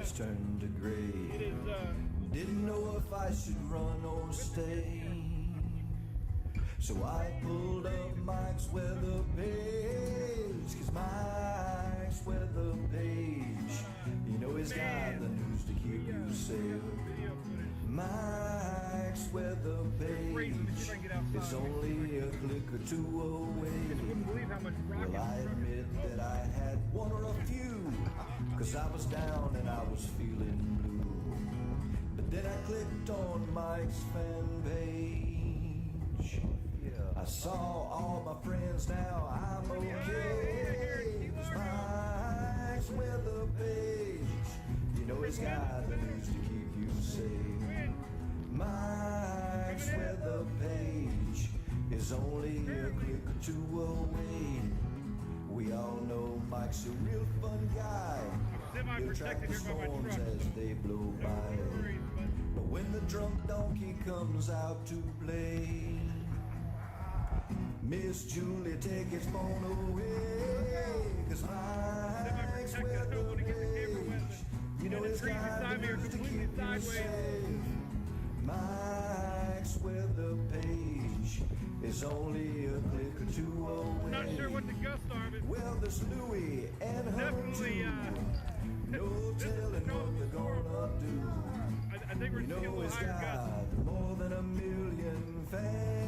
skies turned to gray. Didn't know if I should run or stay. So I pulled up Mike's weather page, 'cause Mike's weather page, you know he's got the news to keep you safe. Mike's weather page is only a click or two away. Well, I admit that I had one or a few, 'cause I was down and I was feeling blue. But then I clicked on Mike's fan page. I saw all my friends now, I'm okay. Mike's weather page, you know he's got the news to keep you safe. Mike's weather page is only a click or two away. We all know Mike's a real fun guy. He'll track the storms as they blow by. But when the drunk donkey comes out to play, Miss Julie, take his phone away, 'cause Mike's weather page, you know he's got the news to keep you safe. Mike's weather page is only a click or two away. Not sure what the gusts are, but well, there's Louie and her definitely, no telling what they're gonna do. I think we're You seeing a know little he's higher gusts. got more than 1 million fans.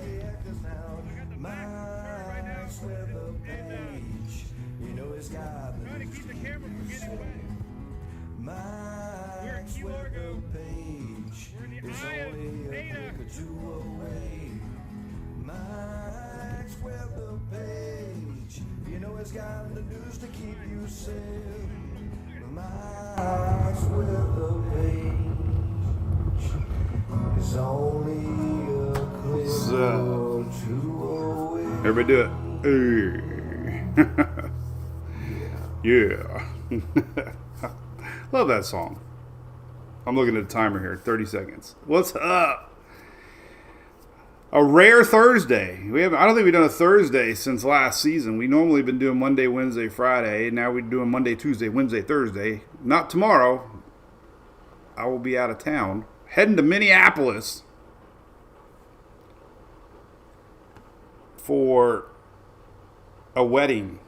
Yeah, 'cause now Mike's weather page, you know he's got the Trying to keep the camera from getting away. Mike's Key weather Largo. page We're in the is eye of only a data. click or two away. Mike's weather page, you know he's got the news to keep you safe. Mike's weather page is only a click or two away. Everybody do it. Yeah. Love that song. I'm looking at the timer here. 30 seconds. What's up? A rare Thursday. I don't think we've done a Thursday since last season. We normally been doing Monday, Wednesday, Friday. Now we're doing Monday, Tuesday, Wednesday, Thursday. Not tomorrow. I will be out of town. Heading to Minneapolis for a wedding.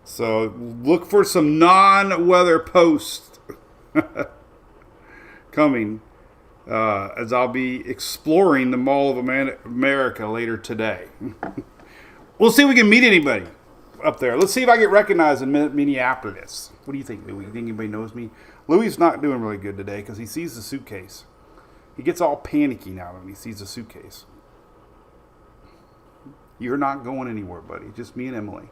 So look for some non-weather posts coming as I'll be exploring the Mall of America later today. We'll see if we can meet anybody up there. Let's see if I get recognized in Minneapolis. What do you think, Louis? You think anybody knows me? Louis not doing really good today because he sees the suitcase. He gets all panicky now when he sees the suitcase. You're not going anywhere, buddy. Just me and Emily.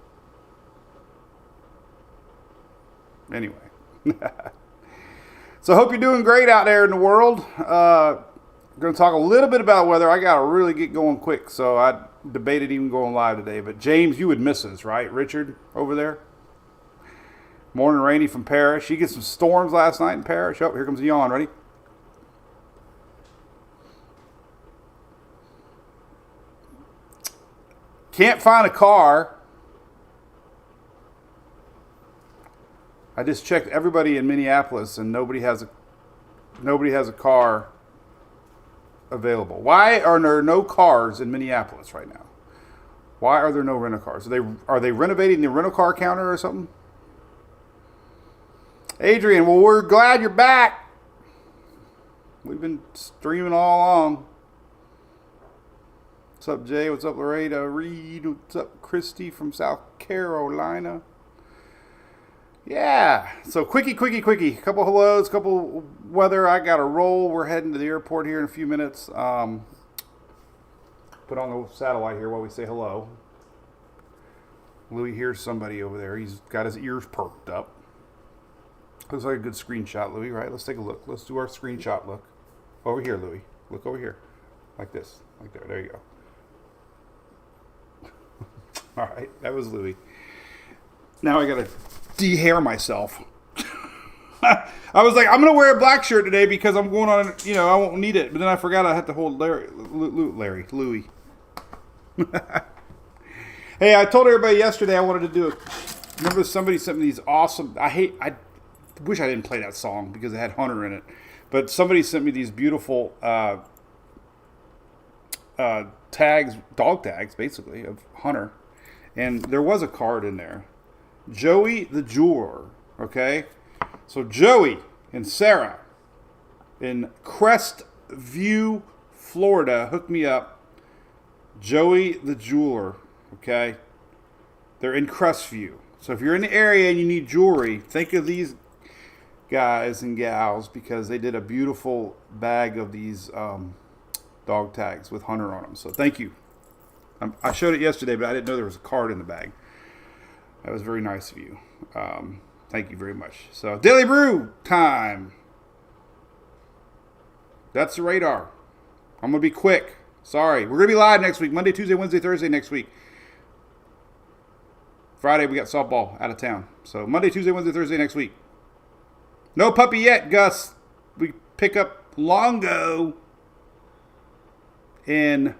Anyway. So I hope you're doing great out there in the world. I'm going to talk a little bit about weather. I got to really get going quick, so I debated even going live today. But James, you would miss us, right? Richard over there? Morning rainy from Parrish. You get some storms last night in Parrish. Oh, here comes the yawn. Ready? Can't find a car. I just checked everybody in Minneapolis, and nobody has a car available. Why are there no cars in Minneapolis right now? Why are there no rental cars? Are they renovating the rental car counter or something? Adrian, well, we're glad you're back. We've been streaming all along. What's up, Jay? What's up, Loretta? Reed? What's up, Christy from South Carolina? Yeah. So, quickie. Couple hellos, couple weather. I got to roll. We're heading to the airport here in a few minutes. Put on the satellite here while we say hello. Louis hears somebody over there. He's got his ears perked up. Looks like a good screenshot, Louis, right? Let's take a look. Let's do our screenshot look. Over here, Louis. Look over here. Like this. Like there. There you go. All right. That was Louis. Now I got to de-hair myself. I was like, I'm going to wear a black shirt today because I'm going on, I won't need it. But then I forgot I had to hold Louis. Hey, I told everybody yesterday I wanted to Remember somebody sent me these awesome. I wish I didn't play that song because it had Hunter in it. But somebody sent me these beautiful tags, dog tags, basically, of Hunter. And there was a card in there. Joey the Jeweler. Okay? So Joey and Sarah in Crestview, Florida, hooked me up. Joey the Jeweler. Okay? They're in Crestview. So if you're in the area and you need jewelry, think of these guys and gals because they did a beautiful bag of these dog tags with Hunter on them. So thank you. I showed it yesterday, but I didn't know there was a card in the bag. That was very nice of you. Thank you very much. So Daily Brew time. That's the radar. I'm going to be quick. Sorry. We're going to be live next week. Monday, Tuesday, Wednesday, Thursday next week. Friday, we got softball out of town. So Monday, Tuesday, Wednesday, Thursday next week. No puppy yet, Gus. We pick up Longo in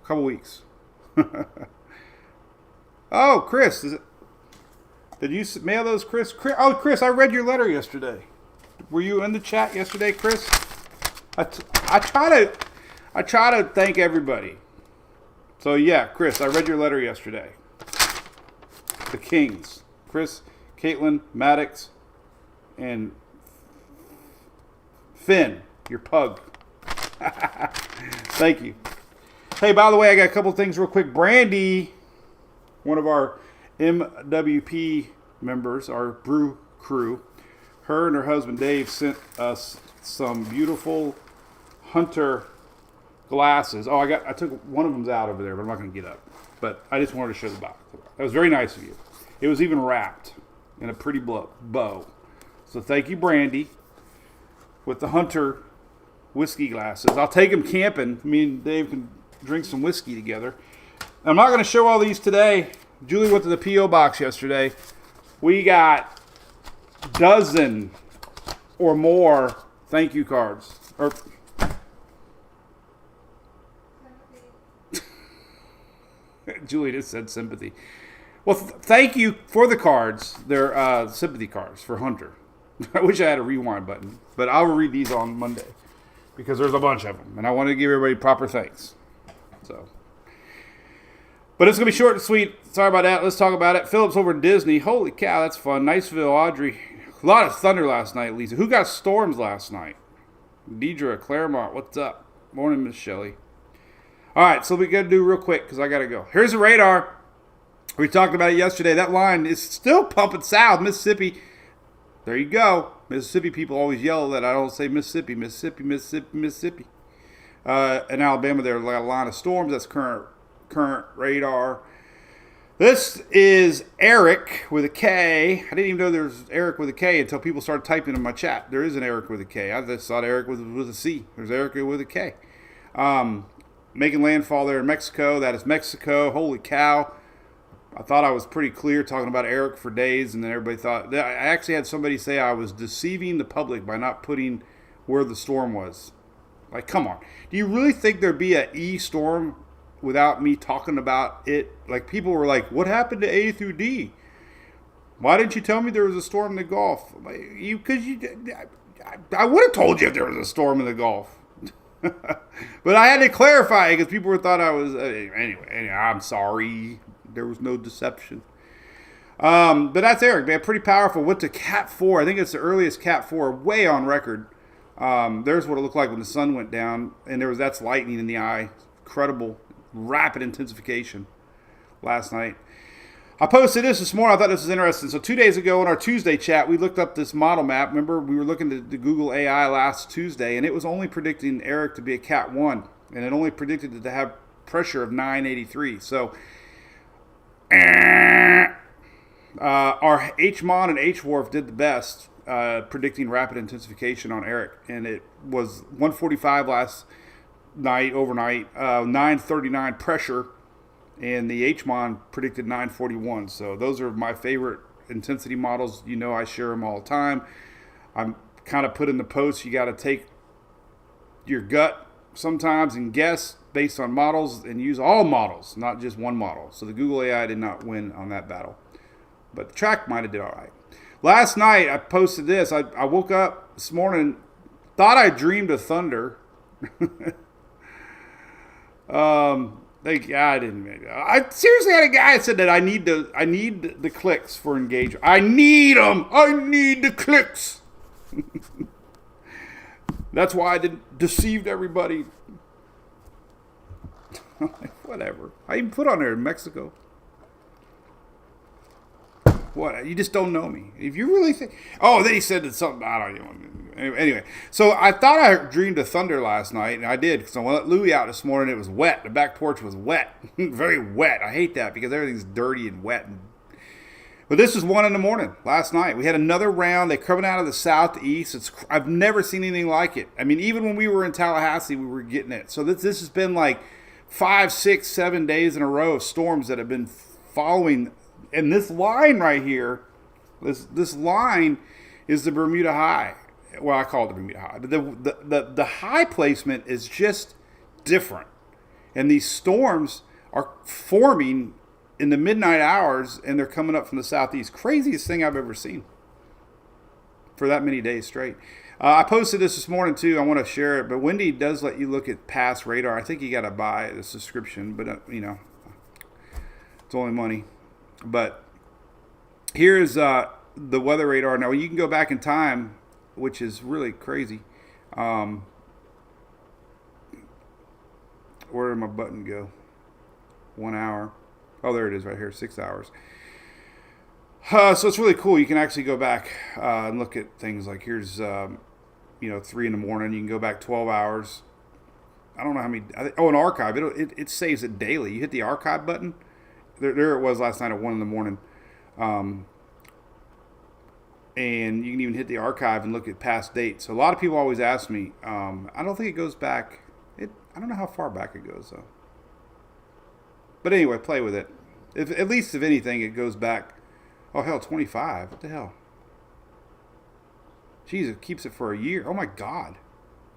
a couple weeks. Oh, Chris. Did you mail those, Chris? Oh, Chris, I read your letter yesterday. Were you in the chat yesterday, Chris? I try to thank everybody. So, yeah, Chris, I read your letter yesterday. The Kings. Chris, Caitlin, Maddox, and Finn, your pug. Thank you. Hey, by the way, I got a couple things real quick. Brandy, one of our MWP members, our Brew crew, her and her husband Dave sent us some beautiful Hunter glasses. Oh, I took one of them's out over there, but I'm not going to get up. But I just wanted to show the box. That was very nice of you. It was even wrapped in a pretty bow. So thank you, Brandy, with the Hunter whiskey glasses. I'll take them camping. Me and Dave can drink some whiskey together. I'm not going to show all these today. Julie went to the P.O. box yesterday. We got a dozen or more thank you cards. Julie just said sympathy. Well, thank you for the cards. They're sympathy cards for Hunter. I wish I had a rewind button, but I'll read these on Monday because there's a bunch of them, and I want to give everybody proper thanks. So, but it's going to be short and sweet. Sorry about that. Let's talk about it. Phillips over at Disney. Holy cow, that's fun. Niceville, Audrey. A lot of thunder last night, Lisa. Who got storms last night? Deidre, Claremont, what's up? Morning, Miss Shelley. All right, so we got to do real quick because I got to go. Here's the radar. We talked about it yesterday. That line is still pumping south. Mississippi. There you go. Mississippi people always yell that. I don't say Mississippi, Mississippi, Mississippi, Mississippi. In Alabama, there's a line of storms. That's current radar. This is Eric with a K. I didn't even know there was Eric with a K until people started typing in my chat. There is an Eric with a K. I just thought Eric was a C. There's Eric with a K. Making landfall there in Mexico. That is Mexico. Holy cow. I thought I was pretty clear talking about Eric for days, and then everybody thought... I actually had somebody say I was deceiving the public by not putting where the storm was. Like, come on. Do you really think there'd be an E storm without me talking about it? Like, people were like, what happened to A through D? Why didn't you tell me there was a storm in the Gulf? Because I would have told you if there was a storm in the Gulf. But I had to clarify because people thought I was... Anyway, I'm sorry. There was no deception. But that's Eric, man. Pretty powerful. Went to Cat 4. I think it's the earliest Cat 4 way on record. There's what it looked like when the sun went down. And that's lightning in the eye. Incredible, rapid intensification last night. I posted this morning. I thought this was interesting. So 2 days ago in our Tuesday chat, we looked up this model map. Remember, we were looking at the Google AI last Tuesday. And it was only predicting Eric to be a Cat 1. And it only predicted it to have pressure of 983. So... our HMON and HWRF did the best, predicting rapid intensification on Eric, and it was 145 last night, overnight, 939 pressure, and the HMON predicted 941. So those are my favorite intensity models. You know I share them all the time. I'm kind of put in the post, you got to take your gut sometimes and guess. based on models and use all models, not just one model. So the Google AI did not win on that battle. But the track might have did all right. Last night, I posted this. I woke up this morning, thought I dreamed of thunder. I didn't. I seriously had a guy that said that I need the clicks for engagement. I need them. I need the clicks. That's why I deceived everybody. Whatever. I even put on there in Mexico. What? You just don't know me. If you really think... Oh, then he said that something... I don't know. Anyway, so I thought I dreamed of thunder last night, and I did, because I let Louie out this morning. It was wet. The back porch was wet. Very wet. I hate that, because everything's dirty and wet. But this was 1 a.m. last night. We had another round. They're coming out of the southeast. I've never seen anything like it. I mean, even when we were in Tallahassee, we were getting it. So this has been like 5, 6, 7 days in a row of storms that have been following. And this line right here, this line is the Bermuda High. Well, I call it the Bermuda High. But the high placement is just different. And these storms are forming in the midnight hours, and they're coming up from the southeast. Craziest thing I've ever seen for that many days straight. I posted this morning, too. I want to share it. But Windy does let you look at past radar. I think you got to buy the subscription. But, it's only money. But here's the weather radar. Now, you can go back in time, which is really crazy. Where did my button go? 1 hour. Oh, there it is right here, 6 hours. So it's really cool. You can actually go back and look at things like here's, 3 in the morning. You can go back 12 hours. I don't know how many. An archive. It saves it daily. You hit the archive button. There it was last night at 1 in the morning. And you can even hit the archive and look at past dates. So a lot of people always ask me. I don't think it goes back. I don't know how far back it goes, though. But anyway, play with it. At least, if anything, it goes back. Oh, hell, 25. What the hell? Jeez, it keeps it for a year. Oh, my God.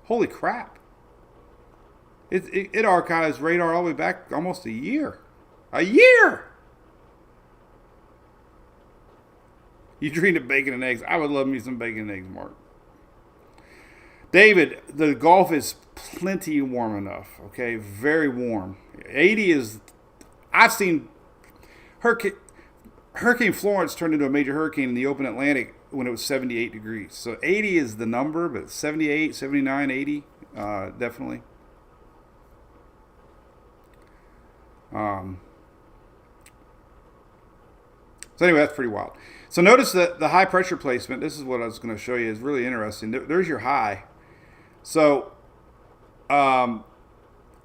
Holy crap. It archives radar all the way back almost a year. A year! You dreamed of bacon and eggs. I would love me some bacon and eggs, Mark. David, the Gulf is plenty warm enough, okay? Very warm. 80 is... I've seen Hurricane Florence turned into a major hurricane in the open Atlantic when it was 78 degrees. So 80 is the number, but 78, 79, 80, definitely. So anyway, that's pretty wild. So notice that the high pressure placement, this is what I was going to show you, is really interesting. There's your high. So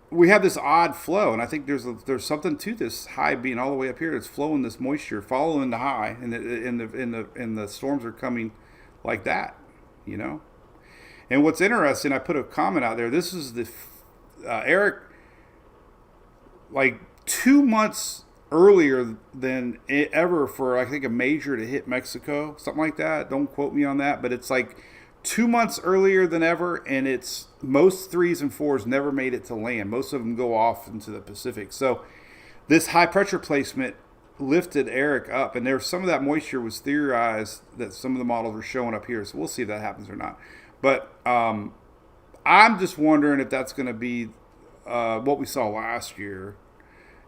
we have this odd flow, and I think there's something to this high being all the way up here. It's flowing this moisture, following the high, and the storms are coming like that, And what's interesting, I put a comment out there. This is the Eric, like 2 months earlier than ever for, I think, a major to hit Mexico, something like that. Don't quote me on that, but it's like 2 months earlier than ever, and it's most 3s and 4s never made it to land. Most of them go off into the Pacific. So this high pressure placement lifted Eric up, and there's some of that moisture was theorized that some of the models are showing up here. So we'll see if that happens or not. But I'm just wondering if that's going to be what we saw last year,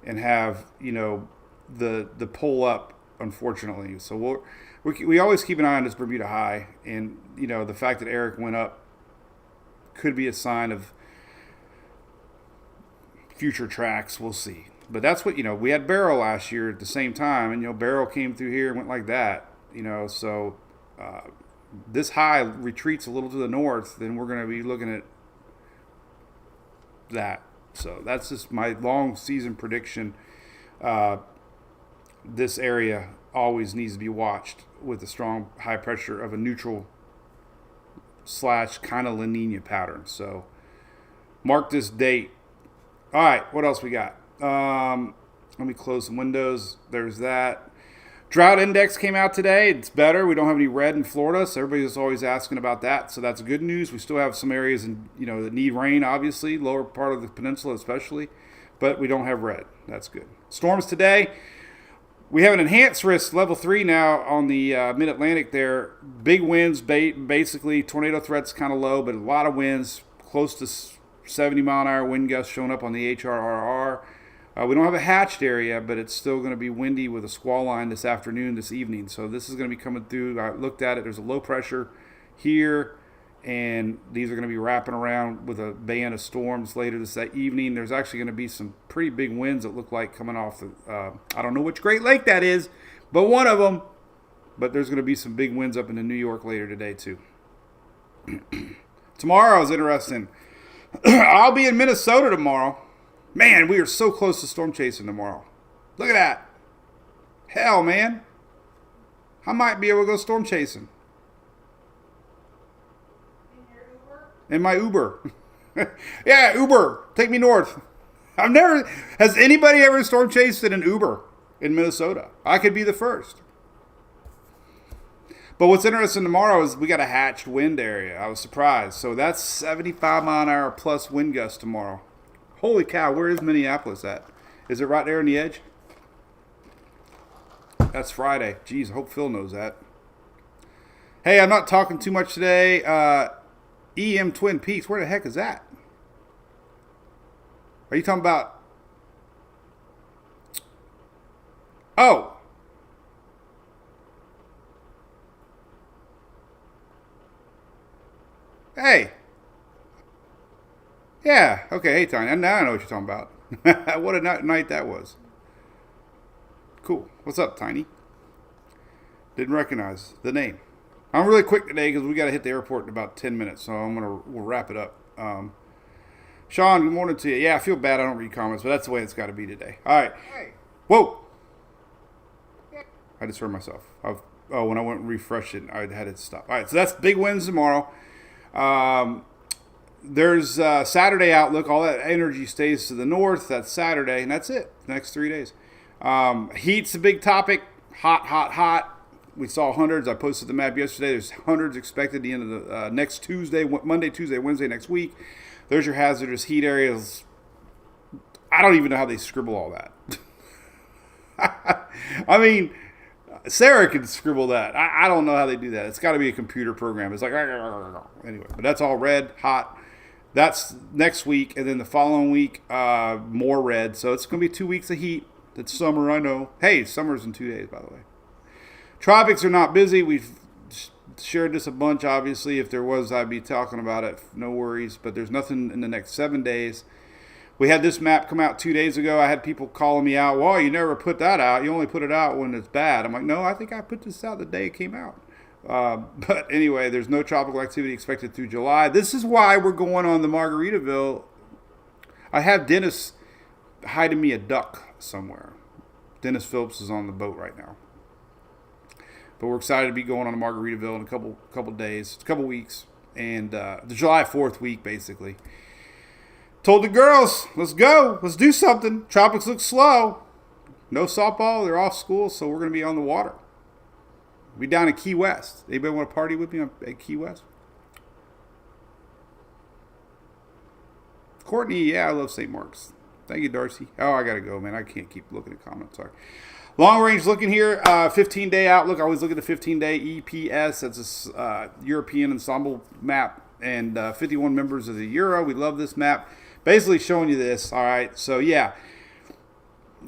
and have the pull up, unfortunately. So we always keep an eye on this Bermuda High, and the fact that Eric went up could be a sign of future tracks. We'll see. But that's what we had Barrel last year at the same time, and Barrel came through here and went like that. So this high retreats a little to the north, then we're going to be looking at that. So that's just my long season prediction. This area always needs to be watched with a strong high pressure of a neutral / kind of La Nina pattern. So mark this date. All right, what else we got? Let me close some windows. There's that. Drought Index came out today. It's better. We don't have any red in Florida, so everybody's always asking about that. So that's good news. We still have some areas that need rain, obviously, lower part of the peninsula especially, but we don't have red. That's good. Storms today. We have an enhanced risk, level 3 now on the mid-Atlantic there. Big winds, basically. Tornado threat's kind of low, but a lot of winds, close to 70-mile-an-hour wind gusts showing up on the HRRR. We don't have a hatched area, but it's still going to be windy with a squall line this afternoon, this evening. So this is going to be coming through. I looked at it. There's a low pressure here, and these are going to be wrapping around with a band of storms later this evening. There's actually going to be some pretty big winds that look like coming off the, I don't know which Great Lake that is, but one of them. But there's going to be some big winds up into New York later today, too. Tomorrow is interesting. I'll be in Minnesota tomorrow. Man, we are so close to storm chasing tomorrow. Look at that. Hell, man. I might be able to go storm chasing. In my Uber. Yeah, Uber. Take me north. Has anybody ever storm chased in an Uber in Minnesota? I could be the first. But what's interesting tomorrow is we got a hatched wind area. I was surprised. So that's 75-mile-an-hour plus wind gusts tomorrow. Holy cow, where is Minneapolis at? Is it right there on the edge? That's Friday. Jeez, I hope Phil knows that. Hey, I'm not talking too much today. EM Twin Peaks, where the heck is that? Are you talking about... Oh! Hey! Yeah, okay, hey, Tiny. Now I know what you're talking about. What a night that was. Cool. What's up, Tiny? Didn't recognize the name. I'm really quick today because we got to hit the airport in about 10 minutes, so we'll wrap it up. Sean, good morning to you. Yeah, I feel bad I don't read comments, but that's the way it's got to be today. All right. Hey. Whoa! I just heard myself. When I went and refreshed it, I had it stop. All right, so that's big wins tomorrow. There's Saturday outlook. All that energy stays to the north. That's Saturday, and that's it. The next 3 days. Heat's a big topic. Hot, hot, hot. We saw hundreds. I posted the map yesterday. There's hundreds expected at the end of the next Tuesday, Monday, Tuesday, Wednesday next week. There's your hazardous heat areas. I don't even know how they scribble all that. I mean, Sarah can scribble that. I don't know how they do that. It's got to be a computer program. It's like, anyway, but that's all red, hot. That's next week, and then the following week, more red. So it's going to be 2 weeks of heat. It's summer, I know. Hey, summer's in 2 days, by the way. Tropics are not busy. We've shared this a bunch, obviously. If there was, I'd be talking about it. No worries. But there's nothing in the next 7 days. We had this map come out 2 days ago. I had people calling me out. Well, you never put that out. You only put it out when it's bad. I'm like, no, I think I put this out the day it came out. But anyway, there's no tropical activity expected through July. This is why we're going on the Margaritaville. I have Dennis hiding me a duck somewhere. Dennis Phillips is on the boat right now. But we're excited to be going on to Margaritaville in a couple days, a couple weeks, and the July 4th week, basically. Told the girls, let's go. Let's do something. Tropics look slow. No softball. They're off school, so we're going to be on the water. Be down in Key West. Anybody want to party with me at Key West? Courtney, yeah, I love St. Mark's. Thank you, Darcy. Oh, I got to go, man. I can't keep looking at comments. Sorry. Long range looking here. 15-day outlook. I always look at the 15-day EPS. That's a European ensemble map. And 51 members of the Euro. We love this map. Basically showing you this. All right. So, yeah.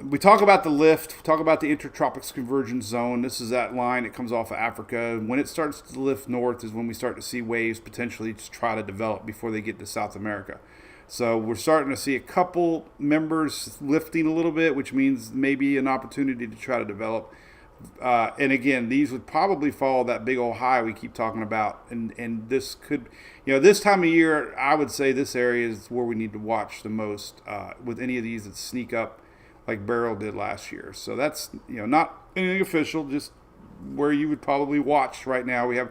We talk about the lift. We talk about the intertropics convergence zone. This is that line that comes off of Africa. When it starts to lift north is when we start to see waves potentially to try to develop before they get to South America. So we're starting to see a couple members lifting a little bit, which means maybe an opportunity to try to develop. And again, these would probably follow that big old high we keep talking about. And this could, this time of year, I would say this area is where we need to watch the most with any of these that sneak up like Beryl did last year. So that's, not anything official, just where you would probably watch right now. We have,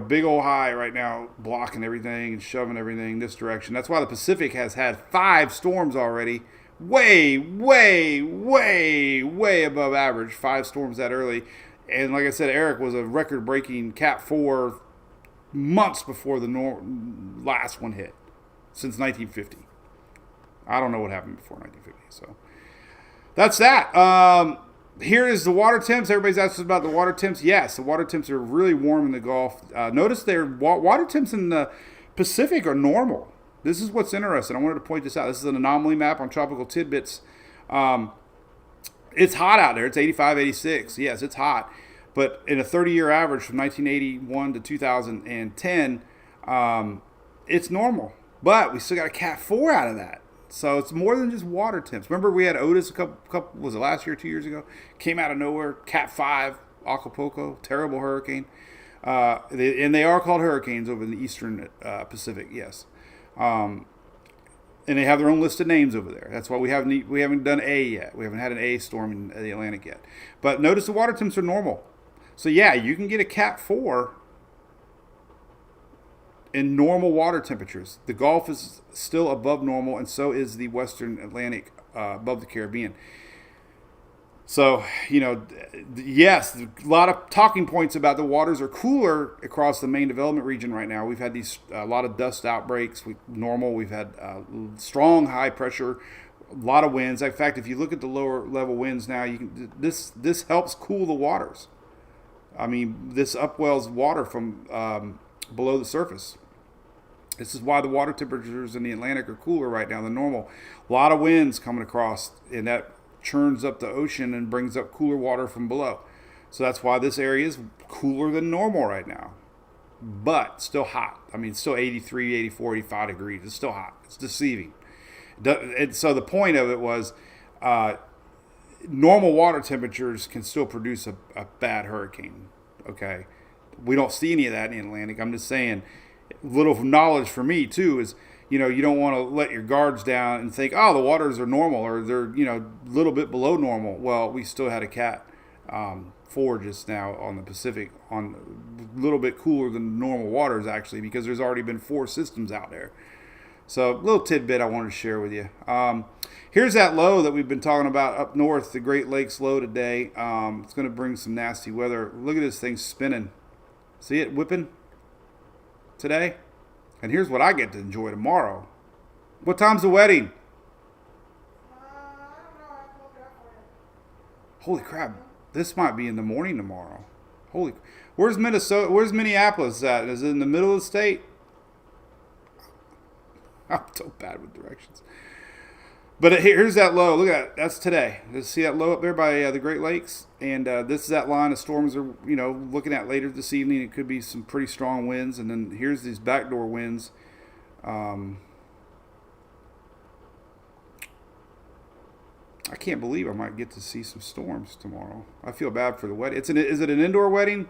big old high right now blocking everything and shoving everything this direction. That's why the Pacific has had 5 storms already way, way, way, way above average. 5 storms that early. And like I said, Eric was a record-breaking Cat 4 months before the last one hit, since 1950. I don't know what happened before 1950. So that's that. Here is the water temps. Everybody's asking about the water temps. Yes, the water temps are really warm in the Gulf. Notice their water temps in the Pacific are normal. This is what's interesting. I wanted to point this out. This is an anomaly map on Tropical Tidbits. It's hot out there. It's 85, 86. Yes, it's hot. But in a 30-year average from 1981 to 2010, it's normal. But we still got a Cat 4 out of that. So it's more than just water temps. Remember we had Otis a couple was it last year, 2 years ago? Came out of nowhere. Cat 5, Acapulco, terrible hurricane. And they are called hurricanes over in the eastern Pacific, yes. And they have their own listed names over there. That's why we haven't done A yet. We haven't had an A storm in the Atlantic yet. But notice the water temps are normal. So yeah, you can get a Cat 4 in normal water temperatures. The Gulf is still above normal, and so is the Western Atlantic above the Caribbean. So, yes, a lot of talking points about the waters are cooler across the main development region right now. We've had a lot of dust outbreaks. We've had strong high pressure, a lot of winds. In fact, if you look at the lower level winds now, this helps cool the waters. I mean, this upwells water from below the surface. This is why the water temperatures in the Atlantic are cooler right now than normal. A lot of winds coming across, and that churns up the ocean and brings up cooler water from below. So that's why this area is cooler than normal right now. But still hot. I mean, it's still 83, 84, 85 degrees. It's still hot. It's deceiving. And so the point of it was normal water temperatures can still produce a bad hurricane. Okay? We don't see any of that in the Atlantic. I'm just saying, little knowledge for me too is, you don't want to let your guards down and think, oh, the waters are normal or they're, a little bit below normal. Well, we still had a Cat 4 just now on the Pacific, on a little bit cooler than normal waters actually, because there's already been 4 systems out there. So a little tidbit I wanted to share with you. Here's that low that we've been talking about up north, the Great Lakes low today. It's going to bring some nasty weather. Look at this thing spinning. See it whipping today? And here's what I get to enjoy tomorrow. What time's the wedding? Holy crap. This might be in the morning tomorrow. Where's Minnesota? Where's Minneapolis at? Is it in the middle of the state? I'm so bad with directions. But here's that low. Look at that. That's today. Just see that low up there by the Great Lakes? And this is that line of storms are, looking at later this evening. It could be some pretty strong winds. And then here's these backdoor winds. I can't believe I might get to see some storms tomorrow. I feel bad for the wedding. Is it an indoor wedding?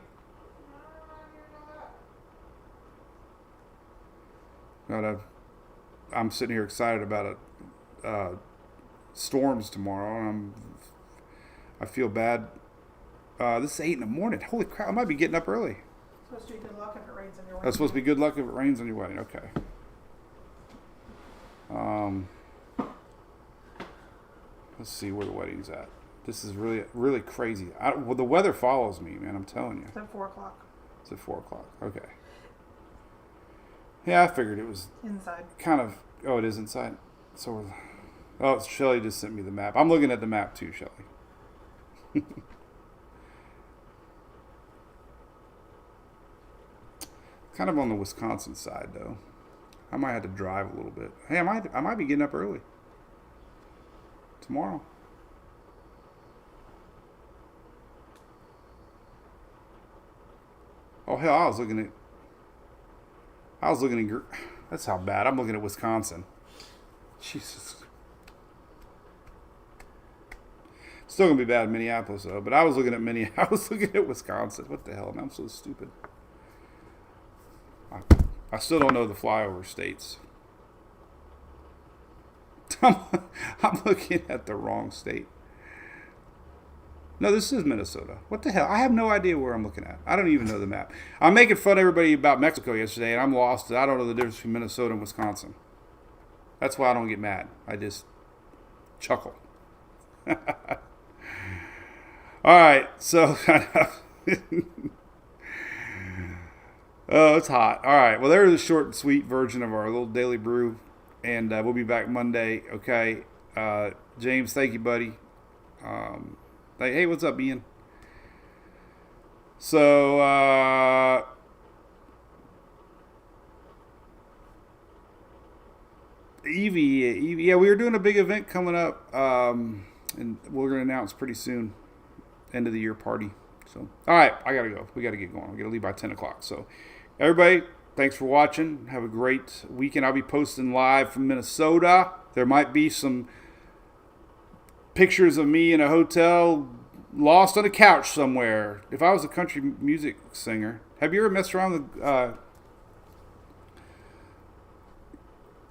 No, I'm sitting here excited about it. Storms tomorrow, and I feel bad. This is 8 in the morning. Holy crap! I might be getting up early. Supposed to be good luck if it rains on your wedding. That's supposed to be good luck if it rains on your wedding. Okay. Let's see where the wedding's at. This is really, really crazy. Well, the weather follows me, man. I'm telling you. It's at 4 o'clock. It's at 4 o'clock. Okay. Yeah, I figured it was Inside. kind of. Oh, it is inside. So. Oh, Shelly just sent me the map. I'm looking at the map too, Shelly. Kind of on the Wisconsin side, though. I might have to drive a little bit. Hey, I might be getting up early tomorrow. Oh hell, I was looking at. That's how bad. I'm looking at Wisconsin. Jesus. Still gonna be bad in Minneapolis though, but I was looking at Wisconsin. What the hell, man? I'm so stupid. I still don't know the flyover states. I'm looking at the wrong state. No, this is Minnesota. What the hell? I have no idea where I'm looking at. I don't even know the map. I'm making fun of everybody about Mexico yesterday, and I'm lost. I don't know the difference between Minnesota and Wisconsin. That's why I don't get mad. I just chuckle. All right, so oh, it's hot. All right, well, there's a short and sweet version of our little daily brew, and we'll be back Monday. Okay, James, thank you, buddy. Hey, what's up, Ian? So, Evie, yeah, we were doing a big event coming up, and we're going to announce pretty soon, end of the year party. So, all right, I got to go. We got to get going. We got to leave by 10 o'clock. So, everybody, thanks for watching. Have a great weekend. I'll be posting live from Minnesota. There might be some pictures of me in a hotel lost on a couch somewhere. If I was a country music singer. Have you ever messed around with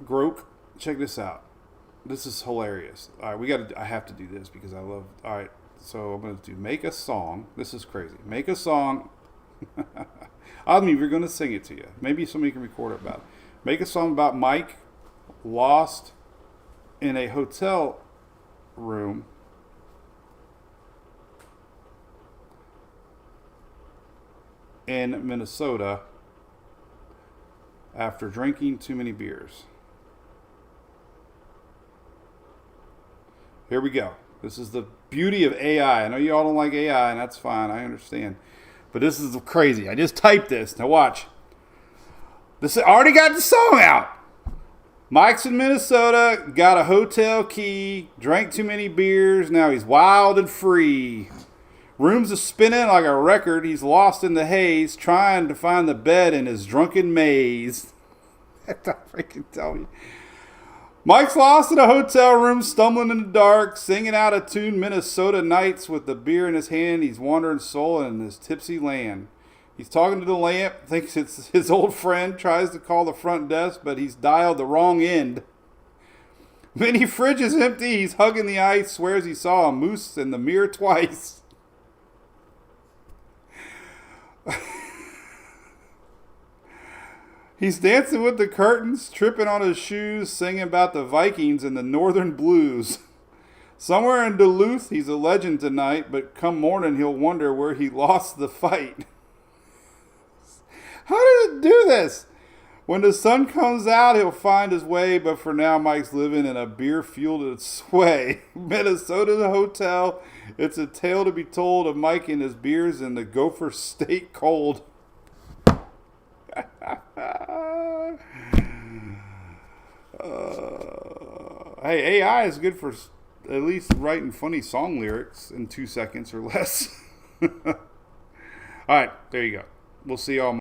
Groke? Check this out. This is hilarious. All right, I have to do this because I love. All right, so I'm going to make a song. This is crazy. Make a song. I mean, we're going to sing it to you. Maybe somebody can record it about it. Make a song about Mike lost in a hotel room in Minnesota after drinking too many beers. Here we go. This is the beauty of AI. I know you all don't like AI, and that's fine. I understand. But this is crazy. I just typed this. Now watch. This I already got the song out. Mike's in Minnesota, got a hotel key, drank too many beers, now he's wild and free. Rooms are spinning like a record, he's lost in the haze, trying to find the bed in his drunken maze. That's not freaking tell you. Mike's lost in a hotel room, stumbling in the dark, singing out of tune Minnesota nights with the beer in his hand. He's wandering soul in this tipsy land. He's talking to the lamp, thinks it's his old friend, tries to call the front desk, but he's dialed the wrong end. Mini fridge is empty, he's hugging the ice, swears he saw a moose in the mirror twice. He's dancing with the curtains, tripping on his shoes, singing about the Vikings and the Northern Blues. Somewhere in Duluth, he's a legend tonight, but come morning, he'll wonder where he lost the fight. How did it do this? When the sun comes out, he'll find his way, but for now, Mike's living in a beer-fueled sway. Minnesota's a hotel. It's a tale to be told of Mike and his beers and the Gopher State cold. Hey, AI is good for at least writing funny song lyrics in 2 seconds or less. All right, there you go. We'll see y'all.